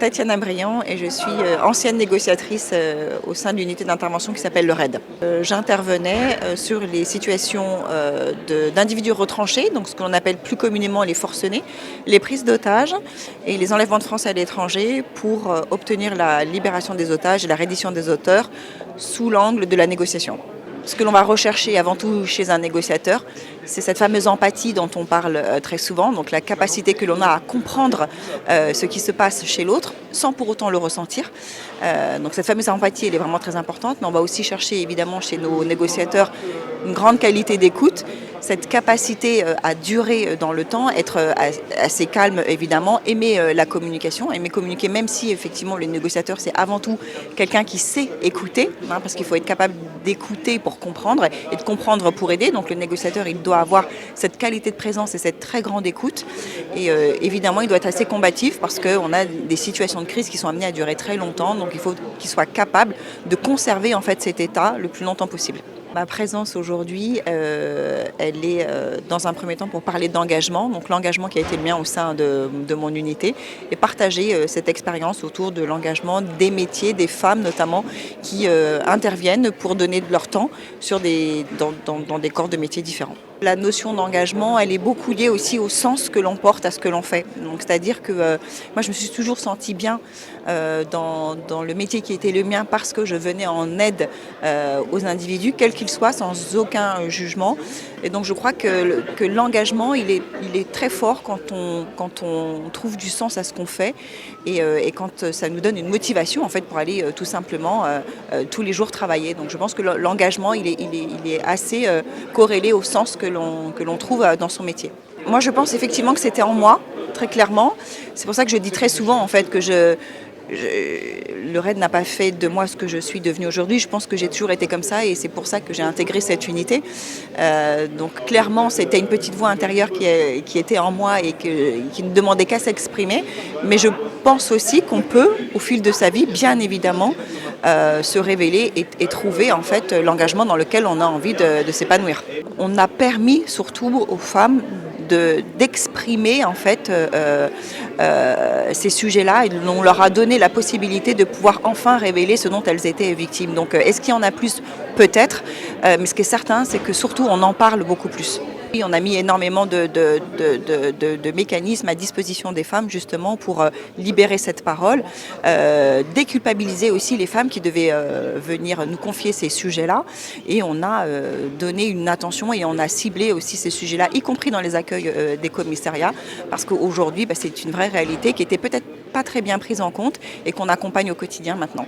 Tatiana Briand et je suis ancienne négociatrice au sein de l'unité d'intervention qui s'appelle le RAID. J'intervenais sur les situations d'individus retranchés, donc ce que l'on appelle plus communément les forcenés, les prises d'otages et les enlèvements de Français à l'étranger pour obtenir la libération des otages et la reddition des auteurs sous l'angle de la négociation. Ce que l'on va rechercher avant tout chez un négociateur, c'est cette fameuse empathie dont on parle très souvent, donc la capacité que l'on a à comprendre ce qui se passe chez l'autre sans pour autant le ressentir. Donc cette fameuse empathie, elle est vraiment très importante, mais on va aussi chercher évidemment chez nos négociateurs une grande qualité d'écoute, cette capacité à durer dans le temps, être assez calme évidemment, aimer la communication, aimer communiquer même si effectivement le négociateur c'est avant tout quelqu'un qui sait écouter, parce qu'il faut être capable d'écouter pour comprendre et de comprendre pour aider. Donc le négociateur il doit avoir cette qualité de présence et cette très grande écoute et évidemment il doit être assez combatif parce qu'on a des situations de crise qui sont amenées à durer très longtemps, donc il faut qu'il soit capable de conserver en fait cet état le plus longtemps possible. Ma présence aujourd'hui, elle est dans un premier temps pour parler d'engagement, donc l'engagement qui a été le mien au sein de mon unité et partager cette expérience autour de l'engagement des métiers, des femmes notamment, qui interviennent pour donner de leur temps dans des corps de métiers différents. La notion d'engagement, elle est beaucoup liée aussi au sens que l'on porte à ce que l'on fait. Donc, c'est-à-dire que moi, je me suis toujours sentie bien dans le métier qui était le mien parce que je venais en aide aux individus, quels qu'ils soient, sans aucun jugement. Et donc, je crois que l'engagement, il est très fort quand on trouve du sens à ce qu'on fait et quand ça nous donne une motivation en fait pour aller tout simplement tous les jours travailler. Donc, je pense que l'engagement, il est assez corrélé au sens que l'on trouve dans son métier. Moi, je pense effectivement que c'était en moi, très clairement. C'est pour ça que je dis très souvent en fait que le RAID n'a pas fait de moi ce que je suis devenue aujourd'hui. Je pense que j'ai toujours été comme ça et c'est pour ça que j'ai intégré cette unité. Donc clairement, c'était une petite voix intérieure qui était en moi et qui ne demandait qu'à s'exprimer. Mais je pense aussi qu'on peut, au fil de sa vie, bien évidemment, se révéler et trouver en fait l'engagement dans lequel on a envie de s'épanouir. On a permis surtout aux femmes d'exprimer en fait ces sujets-là et on leur a donné la possibilité de pouvoir enfin révéler ce dont elles étaient victimes. Donc est-ce qu'il y en a plus? Peut-être, mais ce qui est certain, c'est que surtout on en parle beaucoup plus. On a mis énormément de mécanismes à disposition des femmes justement pour libérer cette parole, déculpabiliser aussi les femmes qui devaient venir nous confier ces sujets-là et on a donné une attention et on a ciblé aussi ces sujets-là, y compris dans les accueils des commissariats parce qu'aujourd'hui c'est une vraie réalité qui était peut-être pas très bien prise en compte et qu'on accompagne au quotidien maintenant.